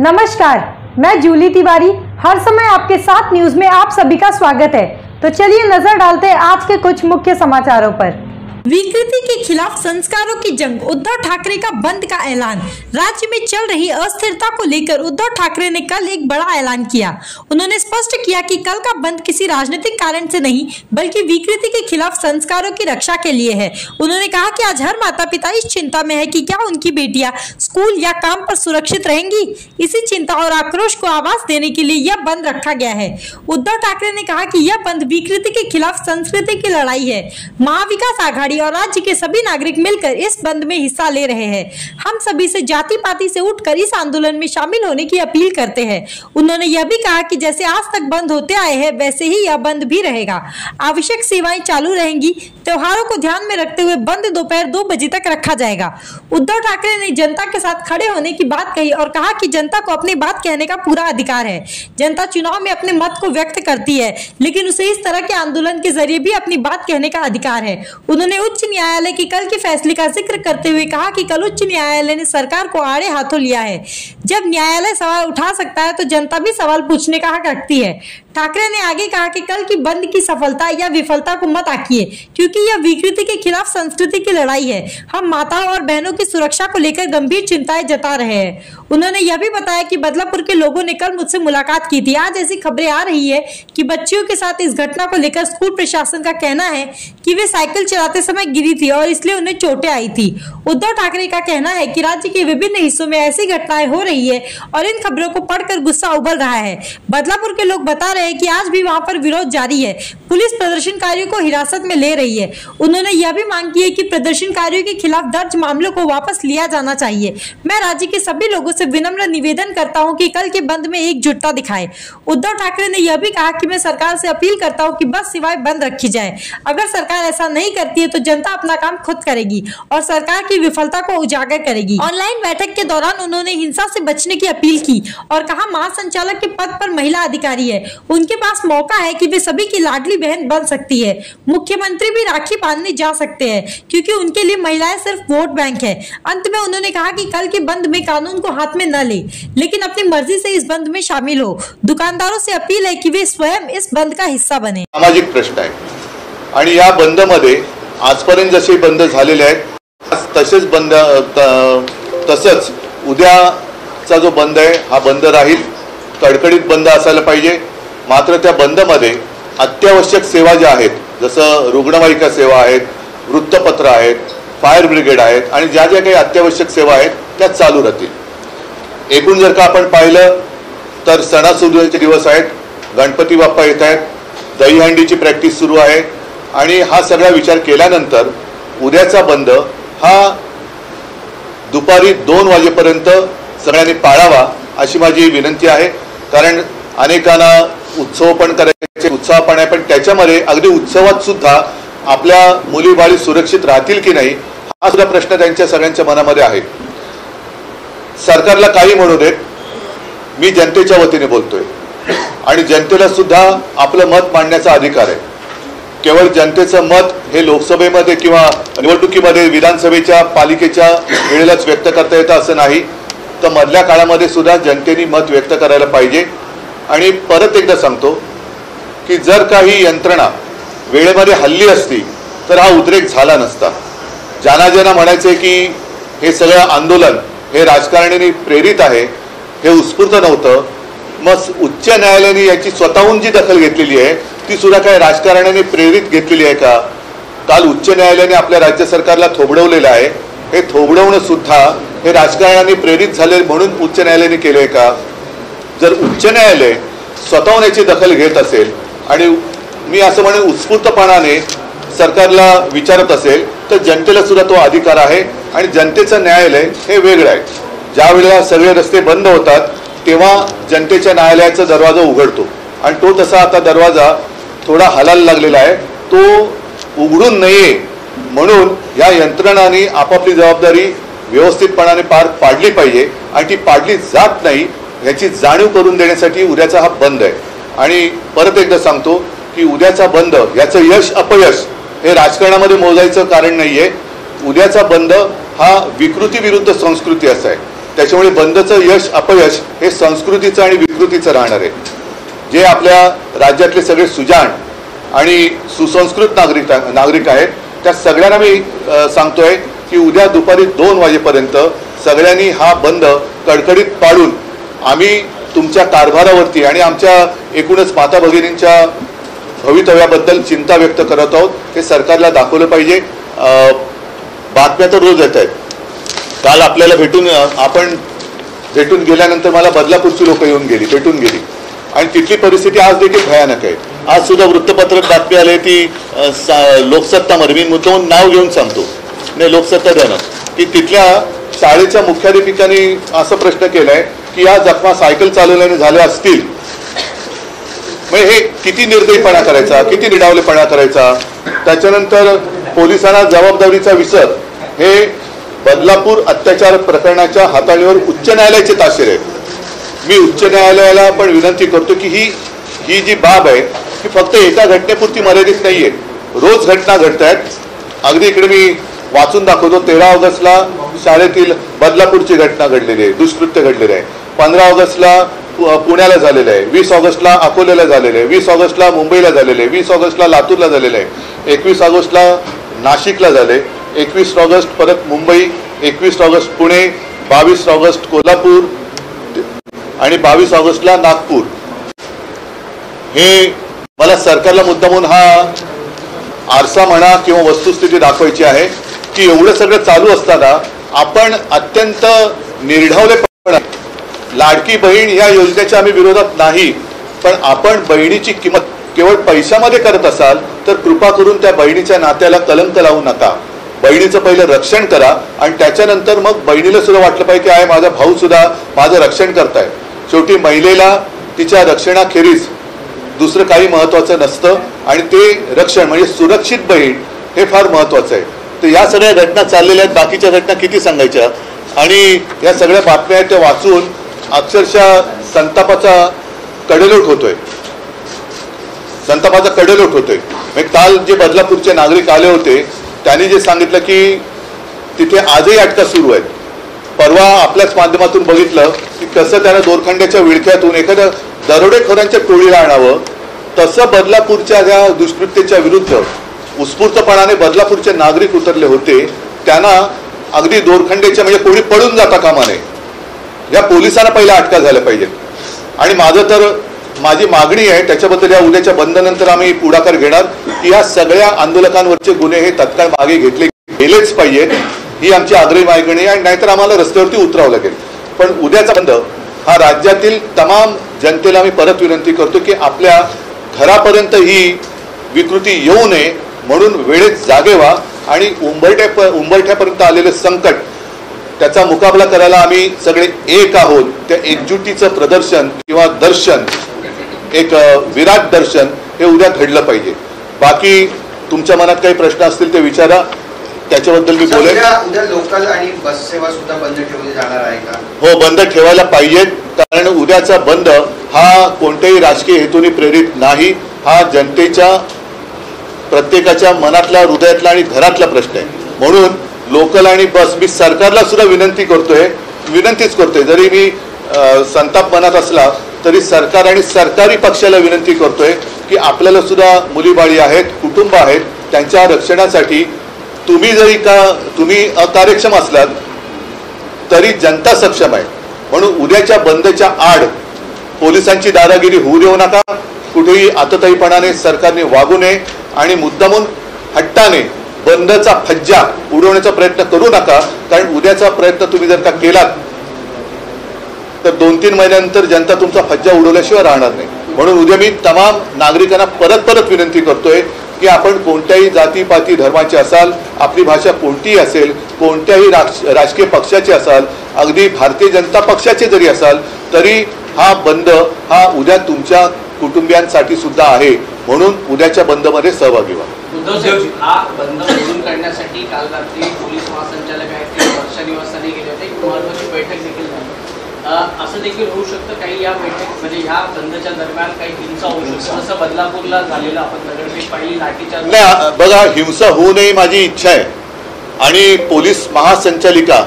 नमस्कार, मैं जूली तिवारी। हर समय आपके साथ न्यूज में आप सभी का स्वागत है। तो चलिए नजर डालते हैं आज के कुछ मुख्य समाचारों पर। विकृति के खिलाफ संस्कारों की जंग, उद्धव ठाकरे का बंद का ऐलान। राज्य में चल रही अस्थिरता को लेकर उद्धव ठाकरे ने कल एक बड़ा ऐलान किया। उन्होंने स्पष्ट किया कि कल का बंद किसी राजनीतिक कारण से नहीं बल्कि विकृति के खिलाफ संस्कारों की रक्षा के लिए है। उन्होंने कहा कि आज हर माता पिता इस चिंता में है कि क्या उनकी बेटियां स्कूल या काम पर सुरक्षित रहेंगी। इसी चिंता और आक्रोश को आवाज देने के लिए यह बंद रखा गया है। उद्धव ठाकरे ने कहा कि यह बंद विकृति के खिलाफ संस्कृति की लड़ाई है। महाविकास आघाड़ी और राज्य के सभी नागरिक मिलकर इस बंद में हिस्सा ले रहे हैं। हम सभी से जाति पाति से उठकर इस आंदोलन में शामिल होने की अपील करते हैं। उन्होंने यह भी कहा कि जैसे आज तक बंद होते आए हैं वैसे ही यह बंद भी रहेगा। आवश्यक सेवाएं चालू रहेंगी। त्योहारों को ध्यान में रखते हुए बंद दोपहर 2 बजे तक रखा जाएगा। उद्धव ठाकरे ने जनता के साथ खड़े होने की बात कही और कहा कि जनता को अपनी बात कहने का पूरा अधिकार है। जनता चुनाव में अपने मत को व्यक्त करती है, लेकिन उसे इस तरह के आंदोलन के जरिए भी अपनी बात कहने का अधिकार है। उन्होंने उच्च न्यायालय के कल के फैसले का जिक्र करते हुए कहा कि कल उच्च न्यायालय ने सरकार को आड़े हाथों लिया है। जब न्यायालय सवाल उठा सकता है तो जनता भी सवाल पूछने का हक रखती है। ठाकरे ने आगे कहा कि कल की बंद की सफलता या विफलता को मत आंकिए, क्योंकि यह विकृति के खिलाफ संस्कृति की लड़ाई है। हम माताओं और बहनों की सुरक्षा को लेकर गंभीर चिंताएं जता रहे हैं। उन्होंने यह भी बताया कि बदलापुर के लोगों ने कल मुझसे मुलाकात की थी। आज ऐसी खबरें आ रही है कि बच्चियों के साथ इस घटना को लेकर स्कूल प्रशासन का कहना है कि वे साइकिल चलाते समय गिरी थी और इसलिए उन्हें चोटें आई थी। उद्धव ठाकरे का कहना है कि राज्य के विभिन्न हिस्सों में ऐसी घटनाएं हो रही है और इन खबरों को पढ़कर गुस्सा उबल रहा है। बदलापुर के लोग बता रहे हैं कि आज भी वहां पर विरोध जारी है। पुलिस प्रदर्शनकारियों को हिरासत में ले रही है। उन्होंने यह भी मांग की है कि प्रदर्शनकारियों के खिलाफ दर्ज मामलों को वापस लिया जाना चाहिए। मैं राज्य के सभी लोगों से विनम्र निवेदन करता हूं कि कल के बंद में एकजुटता दिखाए। उद्धव ठाकरे ने यह भी कहा कि मैं सरकार से अपील करता हूं कि बस सेवाएं बंद रखी जाए। अगर सरकार ऐसा नहीं करती है तो जनता अपना काम खुद करेगी और सरकार की विफलता को उजागर करेगी। ऑनलाइन बैठक के दौरान उन्होंने हिंसा से बचने की अपील की और कहा महासंचालक के पद पर महिला अधिकारी है, उनके पास मौका है कि वे सभी की लाडली बहन बन सकती है। मुख्यमंत्री भी राखी बांधने जा सकते हैं क्योंकि उनके लिए महिलाएं सिर्फ वोट बैंक है। अंत में उन्होंने कहा कि कल के बंद में कानून को हाथ में न ले, लेकिन अपनी मर्जी से इस बंद में शामिल हो। दुकानदारों से अपील है कि वे स्वयं इस बंद का हिस्सा बने। सामाजिक प्रश्न आहे आणि या बंद मध्ये आजपर्यंत जसे बंद झालेले आहेत तसेच बंद तसंच उद्याचा जो बंद आहे हा बंद राहील। कडकडीत बंद असायला पाहिजे। मात्र त्या बंदमध्ये अत्यावश्यक सेवा ज्या आहेत जसं रुग्णवाहिका सेवा आहेत, वृत्तपत्र आहेत, फायर ब्रिगेड आहेत आणि ज्या ज्या काही अत्यावश्यक सेवा आहेत त्या चालू राहतील। एकूण जर का आपण पाहिलं तर सणासुदीचे दिवस आहेत, गणपती बाप्पा येत आहेत, दहीहंडीची प्रॅक्टिस सुरू आहे आणि हा सगळा विचार केल्यानंतर उद्याचा बंद हा दुपारी 2 वाजेपर्यंत सगळ्यांनी पाळावा अशी माझी विनंती आहे। कारण अनेकांना उत्सव पण करायचे, उत्साह पण आहे, पण त्याच्यामध्ये अगदी उत्सवात सुद्धा आपल्या मुली बाळी सुरक्षित राहतील की नाही हा सुद्धा प्रश्न त्यांच्या सगळ्यांच्या मनामध्ये आहे। सरकारला काही म्हणू देत, मी जनतेच्या वतीने बोलतोय आणि जनतेला सुद्धा आपलं मत मांडण्याचा अधिकार आहे। केवळ जनतेचं मत हे लोकसभेमध्ये किंवा निवडणुकीमध्ये विधानसभेच्या पालिकेच्या वेळेलाच व्यक्त करता येतं असं नाही, तर मधल्या काळामध्ये सुद्धा जनतेने मत व्यक्त करायला पाहिजे। आणि परत एकदा सांगतो की जर काही यंत्रणा वेळेमध्ये हल्ली असती तर हा उद्रेक झाला नसता। ज्यांना म्हणायचे की हे सगळं आंदोलन हे राजकारणाने प्रेरित आहे, हे उत्स्फूर्त नव्हतं, मग उच्च न्यायालयाने याची स्वतःहून जी दखल घेतलेली आहे ती सुद्धा काय राजकारणाने प्रेरित घेतलेली आहे का? काल उच्च न्यायालयाने आपल्या राज्य सरकारला थोबडवलेलं आहे, हे थोबडवणं सुद्धा हे राजकारणाने प्रेरित झाले म्हणून उच्च न्यायालयाने केले का? जर उच्च न्यायालय स्वतःहून याची दखल घेत असेल आणि मी असं म्हणेन उत्स्फूर्तपणाने सरकारला विचारत असेल तर जनतेला सुद्धा तो अधिकार आहे आणि जनतेचं न्यायालय हे वेगळं आहे। ज्या वेळेला सगळे रस्ते बंद होतात तेव्हा जनतेच्या न्यायालयाचा दरवाजा उघडतो आणि तो तसा आता दरवाजा थोडा हलायला लागलेला आहे, तो उघडून नये म्हणून या यंत्रणांनी आपापली जबाबदारी व्यवस्थितपणाने पार पाडली पाहिजे आणि ती पाडली जात नाही याची जाणीव करून देण्यासाठी उद्याचा हा बंद आहे। आणि परत एकदा सांगतो की उद्याचा बंद याचं यश अपयश हे राजकारणामध्ये मोजायचं कारण नाहीये। उद्याचा बंद हा विकृती विरुद्ध संस्कृती असा आहे। त्याच्यामुळे बंदचं यश अपयश हे संस्कृतीचं आणि विकृतीचं राहणार आहे. जे आपल्या राज्यातले सगळे सुजाण आणि सुसंस्कृत नागरिक आहेत त्या सगळ्यांना मी सांगतोय की उद्या दुपारी 2 वाजेपर्यंत सगळ्यांनी हा बंद कडकडीत पाळून आम्ही तुमच्या कारभारावरती आणि आमच्या एकूणच माता भगिनींच्या भवितव्याबद्दल चिंता व्यक्त करत आहोत. हे सरकारला दाखवलं पाहिजे. बातम्या तर रोज येत आहेत. काल आपल्याला आपण भेटून गेल्यानंतर मला बदलापूरची लोक भेटून गेली आणि तिथली परिस्थिती आज देखील भयानक आहे. आज सुद्धा वृत्तपत्रात बातमी आली ती लोकसत्तामध्ये, मी मुद्दाम नाव घेऊन सांगतो, नाही लोकसत्ता द्या ना, की तिथल्या शाळेच्या मुख्याध्यापिकांनी असा प्रश्न केलाय की या जखमा सायकल चालवल्याने झाल्या असतील. म्हणजे हे किती निर्दयीपणा करायचा, किती निडावलेपणा करायचा. त्याच्यानंतर पोलिसांना जबाबदारीचा विसर. हे बदलापूर अत्याचार प्रकरणाच्या हाताळणीवर उच्च न्यायालयाचे ताशेर आहेत. मी उच्च न्यायालयाला पण विनंती करतो की ही जी बाब आहे ही फक्त एका घटनेपुरती मर्यादित नाहीये. रोज घटना घडत आहेत. अगदी इकडे मी वाचून दाखवतो. 13 ऑगस्टला शाळेतील बदलापूरची घटना घडलेली आहे, दुष्कृत्य घडलेलं आहे. 15 ऑगस्टला पुण्याला झालेलं आहे. 20 ऑगस्टला अकोल्याला झालेलं आहे. 20 ऑगस्टला मुंबईला झालेलं आहे. 20 ऑगस्टला लातूरला झालेलं आहे. 21 ऑगस्टला नाशिकला झाले. 21 ऑगस्ट परत मुंबई, 21 ऑगस्ट पुणे, 22 ऑगस्ट कोल्हापूर आणि 22 ऑगस्टला नागपूर. हे मला सरकारला मुद्दामून हा आरसा म्हणा किंवा वस्तुस्थिती दाखवायची आहे की एवढं सगळं चालू असताना आपण अत्यंत निर्ढावलेपणा. लाडकी बहीण या योजनेच्या आम्ही विरोधात नाही, पण आपण बहिणीची किंमत केवळ पैशामध्ये करत असाल तर कृपा करून त्या बहिणीच्या नात्याला कलंक लावू नका. बहिणीचं पहिलं रक्षण करा आणि त्याच्यानंतर मग बहिणीला सुद्धा वाटलं पाहिजे की आहे माझा भाऊ सुद्धा माझं रक्षण करताय. शेवटी महिलेला तिच्या रक्षणाखेरीज दुसरं काही महत्त्वाचं नसतं आणि ते रक्षण म्हणजे सुरक्षित बहीण हे फार महत्त्वाचं आहे. तर या सगळ्या घटना चाललेल्या आहेत. बाकीच्या घटना किती सांगायच्या. आणि या सगळ्या बातम्या आहेत त्या वाचून अक्षरशः संतापाचा कडेलोट होतोय. म्हणजे काल जे बदलापूरचे नागरिक आले होते त्यांनी जे सांगितलं की तिथे आजही अटका सुरू आहेत. परवा आपल्याच माध्यमातून बघितलं की कसं त्यानं दोरखंड्याच्या विळख्यातून एखाद्या दरोडेखोरांच्या टोळीला आणावं. तसं बदलापूरच्या या दुष्कृत्याच्या विरुद्ध उत्स्फूर्तपणाने बदलापूरचे नागरिक उतरले होते. त्यांना अगदी दोरखंड्याच्या म्हणजे कोणी पडून जाता कामा नये. या पोलिसांना पहिला अटका झाल्या पाहिजेत. आणि माझी मागणी आहे त्याच्याबद्दल या उद्याच्या बंदनंतर आम्ही पुढाकार घेणार की या सगळ्या आंदोलकांवरचे गुन्हे हे तत्काळ मागे घेतले गेलेच पाहिजेत. ही आमची आग्रही मागणी आहे. नाहीतर आम्हाला रस्त्यावरती उतरावं लागेल. पण उद्याचा बंद हा राज्यातील तमाम जनतेला आम्ही परत विनंती करतो की आपल्या घरापर्यंत ही विकृती येऊ नये म्हणून वेळेत जागे व्हा आणि उंबरठ्यापर्यंत आलेले संकट त्याचा मुकाबला करायला आम्ही सगळे एक आहोत. त्या एकजुटीचं प्रदर्शन किंवा दर्शन, एक विराट दर्शन हे उद्या घडलं पाहिजे. बाकी तुमच्या मनात काही प्रश्न असतील ते विचारा, त्याच्याबद्दल मी बोलेन. उद्या लोकल आणि बस सेवा सुद्धा बंद ठेवली जाणार आहे का? हो, बंद ठेवायला पाहिजेत. कारण उद्याचा बंद हा कोणत्याही राजकीय हेतूने प्रेरित नाही. हा जनतेच्या प्रत्येकाच्या मनातला, हृदयातला आणि घरातला प्रश्न आहे. म्हणून लोकल आणि बस मी सरकारला सुद्धा विनंतीच करतोय. जरी मी संताप मनात असला तरी सरकार आणि सरकारी पक्षाला विनंती करतोय की आपल्याला सुद्धा मुलीबाळी आहेत, कुटुंब आहेत, त्यांच्या रक्षणासाठी तुम्ही अकार्यक्षम असलात तरी जनता सक्षम आहे. म्हणून उद्याच्या बंदच्या आड पोलिसांची दादागिरी होऊ देऊ नका. कुठेही आतताईपणाने सरकारने वागू नये आणि मुद्दामून हट्टाने बंदचा फज्जा उडवण्याचा प्रयत्न करू नका. कारण उद्याचा प्रयत्न तुम्ही जर का केलात तर 2-3 महिन्यानंतर जनता तुमचा फज्जा उडवल्याशिवाय राहणार नाही. म्हणून उद्या मी तमाम नागरिकांना परत विनंती करतोय की आपण कोणत्याही जातीपाती धर्माचे असाल, आपली भाषा कोणतीही असेल, कोणत्याही राजकीय पक्षाचे असाल, अगदी भारतीय जनता पक्षाचे जरी असाल तरी हा बंद हा उद्या तुमच्या कुटुंबियांसाठी सुद्धा आहे. म्हणून उद्याच्या बंदमध्ये सहभागी व्हा. हा बंद मोडून काढण्यासाठी काल रात्री पोलीस महासंचालक आहेत ते वर्षा निवासाने गेले होते. एक महत्त्वाची बैठक देखील झाली. असं देखील होऊ शकतं काही या बैठकीमध्ये ह्या बंदच्या दरम्यान काही हिंसा होऊ शकतं, जसं बदलापूरला झालेलं आपण दगडफेक पाहिली, लाठीचार्ज. नाही, बघा, हिंसा होऊ नये माझी इच्छा आहे. आणि पोलीस महासंचालिका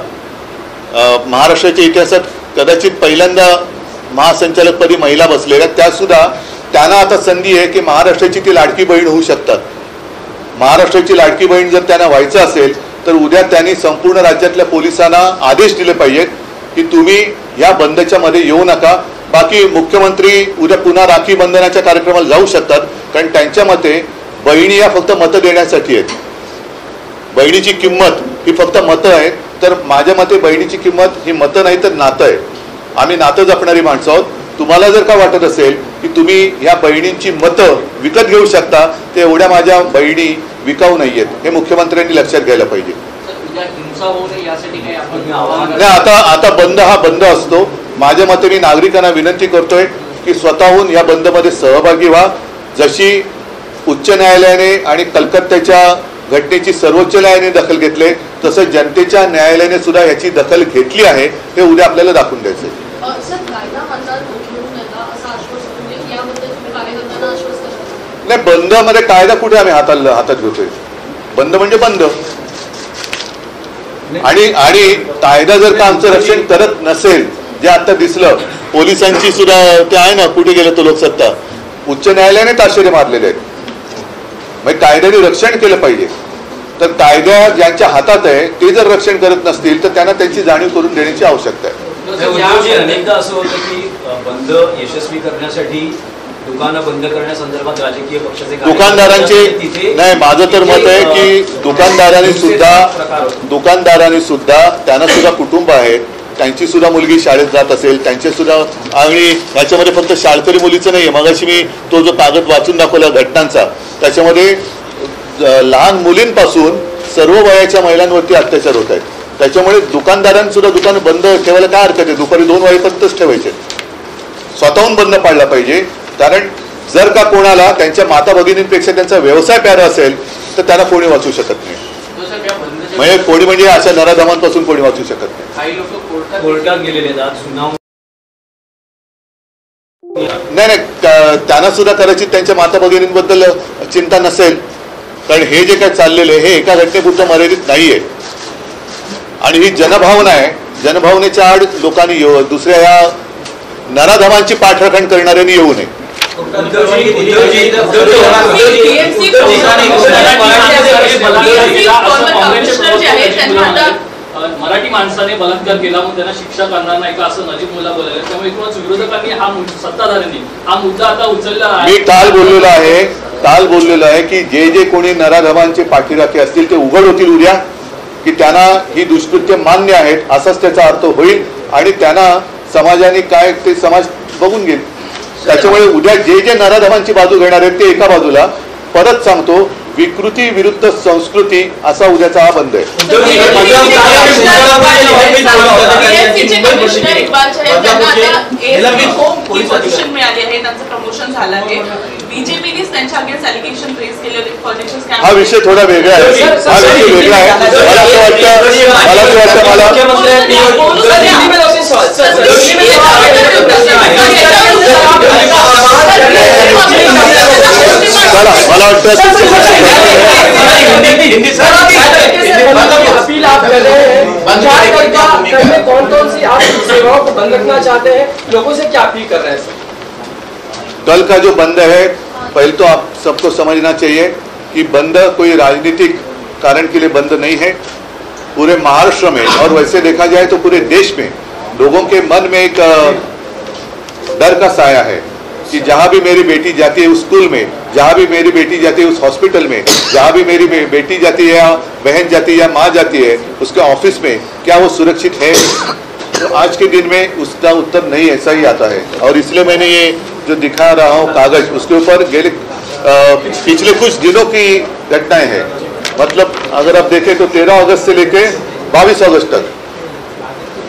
महाराष्ट्राच्या इतिहासात कदाचित पहिल्यांदा महासंचालकपदी महिला बसलेल्या, त्यासुद्धा त्यांना आता संधी आहे की महाराष्ट्राची ती लाडकी बहीण होऊ शकतात. महाराष्ट्राची लाडकी बहीण जर त्यांना व्हायचं असेल तर उद्या त्यांनी संपूर्ण राज्यातल्या पोलिसांना आदेश दिले पाहिजेत की तुम्ही या बंदच्या मध्ये येऊ नका. बाकी मुख्यमंत्री उद्या पुन्हा राखी बंधनाच्या कार्यक्रमाला जाऊ शकतात, कारण त्यांच्या मते बहिणी या फक्त मतं देण्यासाठी आहेत. बहिणीची किंमत ही फक्त मतं आहेत. तर माझ्या मते बहिणीची किंमत ही मतं नाही तर नातं आहे. आम्ही नातं जपणारी माणसं आहोत. तुम्हाला जर का वाटत असेल की तुम्ही या बहिणींची मतं विकत घेऊ शकता, ते एवढ्या माझ्या बहिणी विकाऊ नाही आहेत, हे मुख्यमंत्र्यांनी लक्षात घ्यायला पाहिजे. नाही, आता बंद हा बंद असतो. माझ्या मते मी नागरिकांना विनंती करतोय की स्वतःहून या बंदमध्ये सहभागी व्हा. जशी उच्च न्यायालयाने आणि कलकत्त्याच्या घटनेची सर्वोच्च न्यायालयाने दखल घेतली, तसं जनतेच्या न्यायालयाने सुद्धा याची दखल घेतली आहे. हे उद्या आपल्याला दाखवून द्यायचं. नाही, बंद मध्ये कायदा कुठे आम्ही हातात घेतोय? बंद म्हणजे बंद. आणि कायदा जर का आमचं रक्षण करत नसेल, जे आता दिसलं पोलिसांची सुद्धा ते आहे ना, कुठे गेलं तो लोकसत्ता, उच्च न्यायालयाने ताशेरे मारलेले आहेत. म्हणजे कायद्याने रक्षण केलं पाहिजे. तर कायदा ज्यांच्या हातात आहे ते जर रक्षण करत नसतील तर त्यांना त्यांची जाणीव करून देण्याची आवश्यकता आहे. अनेकदा असं होतं की बंद यशस्वी करण्यासाठी दुकानं बंद करण्यासंदर्भात राजकीय पक्षाचे दुकानदारांचे नाही, माझं तर मत आहे की दुकानदारांनी सुद्धा त्यांना सुद्धा कुटुंब आहेत, त्यांची सुद्धा मुलगी शाळेत जात असेल, त्यांचे सुद्धा. आणि याच्यामध्ये फक्त शाळकरी मुलीचं नाही आहे. मगाशी मी तो जो कागद वाचून दाखवला घटनांचा, त्याच्यामध्ये लहान मुलींपासून सर्व वयाच्या महिलांवरती अत्याचार होत आहेत. त्याच्यामुळे दुकानदारांसुद्धा दुकान बंद ठेवायला काय हरकत आहे? दुपारी 2 वाजेपर्यंतच ठेवायचे. स्वतःहून बंद पाडला पाहिजे. कारण जर का कोणाला त्यांच्या माता भगिनींपेक्षा त्यांचा व्यवसाय प्यारा असेल तर त्यांना कोणी वाचू शकत नाही. म्हणजे कोणी म्हणजे अशा नराधमांपासून कोणी वाचू शकत नाही. कोर्टात गेलेले नाही, त्यांना सुद्धा कदाचित त्यांच्या माता भगिनींबद्दल चिंता नसेल, कारण हे जे काय चाललेलं आहे हे एका घटनेपुरतं मर्यादित नाहीये. आणि ही जनभावना आहे. जनभावनेच्या आड लोकांनी दुसऱ्या या नराधमांची पाठराखण करणाऱ्यांनी येऊ नये. मराठी माणसाने बलात्कार केला म्हणून त्यांना शिक्षा करणार नाही का, असं नजीब मुल्ला बोलले. त्यामुळे एकूणच विरोधकांनी सत्ताधाऱ्यांनी हा मुद्दा आता उचलला आहे. मी काल बोललेलो आहे की जे कोणी नराधमांचे पाठीराखे असतील ते उघड होतील उद्या, की त्यांना ही दुष्कृत्य मान्य आहेत असाच त्याचा अर्थ होईल. आणि त्यांना समाजाने काय ते समाज बघून घेईल. त्याच्यामुळे उद्या जे नराधमांची बाजू घेणार आहेत ते एका बाजूला. परत सांगतो, विकृती विरुद्ध संस्कृती असा उद्याचा हा बंद आहे. हा विषय थोडा वेगळा आहे. मला अपील आप कर रहे हैं, कौन कौन सी आप सेवाओं को बंद रखना चाहते हैं, लोगों से क्या अपील कर रहे हैं? कल का जो बंद है, पहले तो आप सबको समझना चाहिए कि बंद कोई राजनीतिक कारण के लिए बंद नहीं है. पूरे महाराष्ट्र में और वैसे देखा जाए तो पूरे देश में लोगों के मन में एक डर का साया है कि जहाँ भी मेरी बेटी जाती है उस स्कूल में, जहाँ भी मेरी बेटी जाती है उस हॉस्पिटल में, जहाँ भी मेरी बेटी जाती है या बहन जाती है या माँ जाती है उसके ऑफिस में, क्या वो सुरक्षित है? तो आज के दिन में उसका उत्तर नहीं ऐसा ही आता है. और इसलिए मैंने ये जो दिखा रहा हूँ कागज, उसके ऊपर पिछले कुछ दिनों की घटनाएं हैं. मतलब अगर आप देखें तो 13 अगस्त से लेके 22 अगस्त तक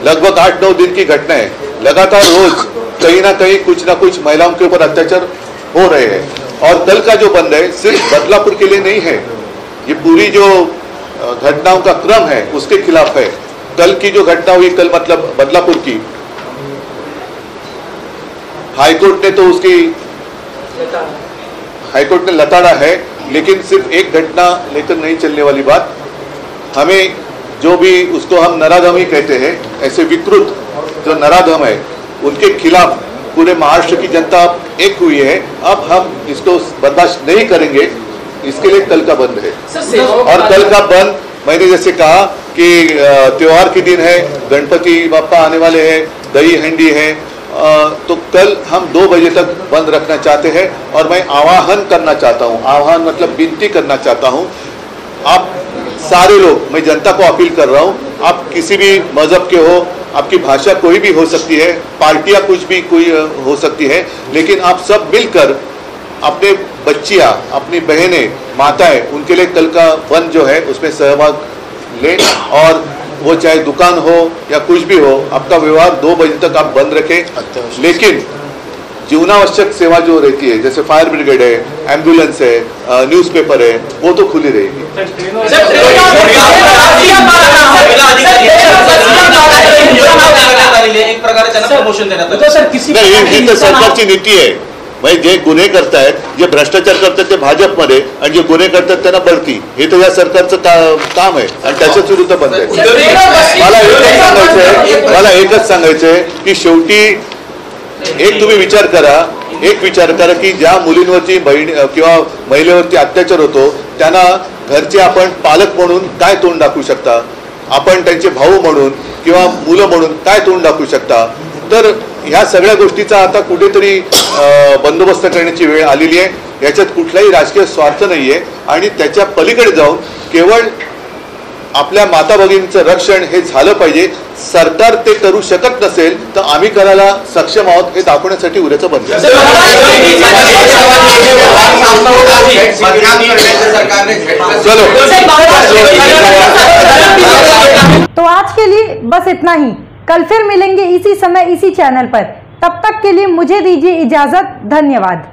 लगभग 8-9 दिन की घटना है. लगातार रोज कहीं ना कहीं कुछ ना कुछ महिलाओं के ऊपर अत्याचार हो रहे हैं. और कल का जो बंद है सिर्फ बदलापुर के लिए नहीं है, ये पूरी जो घटनाओं का क्रम है उसके खिलाफ है. कल की जो घटना हुई, कल मतलब बदलापुर की, हाईकोर्ट ने तो उसकी हाईकोर्ट ने लताड़ा है, लेकिन सिर्फ एक घटना लेकर नहीं चलने वाली बात. हमें जो भी उसको हम नराधम ही कहते हैं, ऐसे विकृत जो नराधम है उनके खिलाफ पूरे महाराष्ट्र की जनता एक हुई है। अब हम इसको बर्दाश्त नहीं करेंगे, इसके लिए कल का बंद है। और कल का बंद मैंने जैसे कहा कि त्योहार के दिन है, गणपति बाप्पा आने वाले हैं, दही हंडी है, तो कल हम 2 बजे तक बंद रखना चाहते हैं। और मैं आह्वान करना चाहता हूँ, आह्वान मतलब विनती करना चाहता हूँ, आप सारे लोग, मैं जनता को अपील कर रहा हूँ, आप किसी भी मजहब के हो, आपकी भाषा कोई भी हो सकती है, पार्टियां कुछ भी कोई हो सकती है, लेकिन आप सब मिलकर अपने बच्चियां, अपनी बहनें, माताएं, उनके लिए कल का बंद जो है उसमें सहभाग लें। और वो चाहे दुकान हो या कुछ भी हो, आपका व्यवहार 2 बजे तक आप बंद रखें। लेकिन जीवनावश्यक सेवा जो रहती है, जैसे फायर ब्रिगेड है, एम्बुलेंस है, न्यूज़पेपर है, वो तो खुली रहेगी। एक प्रकारचं प्रमोशन देण्यात नाही, ही सरकारची नीती आहे। म्हणजे जे गुन्हे करतायत, जे भ्रष्टाचार करतात ते भाजपमध्ये, आणि जे गुन्हे करतात त्यांना बढती, हे तर या सरकारचं काम आहे आणि त्याच्याच विरुद्ध बंद आहे। मला एकच सांगायचंय की शेवटी एक तुम्ही विचार करा की ज्या मुलींवरती बहीण किंवा महिलेवरती अत्याचार होतो त्यांना घरचे आपण पालक म्हणून काय तोंड दाखवू शकता, आपण त्यांचे भाऊ म्हणून किंवा मुलं म्हणून काय तोंड दाखवू शकता। तर ह्या सगळ्या गोष्टीचा आता कुठेतरी बंदोबस्त करण्याची वेळ आलेली आहे। याच्यात कुठलाही राजकीय स्वार्थ नाहीये आणि त्याच्या पलीकडे जाऊन केवळ आपल्या माता भगिनींचं रक्षण हे झालं पाहिजे। सरकार ते करू शकत नसेल तर आम्ही करायला सक्षम आहोत हे दाखवण्यासाठी उद्याचं बंद आहे। तो आज के लिए बस इतना ही। कल फिर मिलेंगे इसी समय इसी चैनल पर। तब तक के लिए मुझे दीजिए इजाजत। धन्यवाद।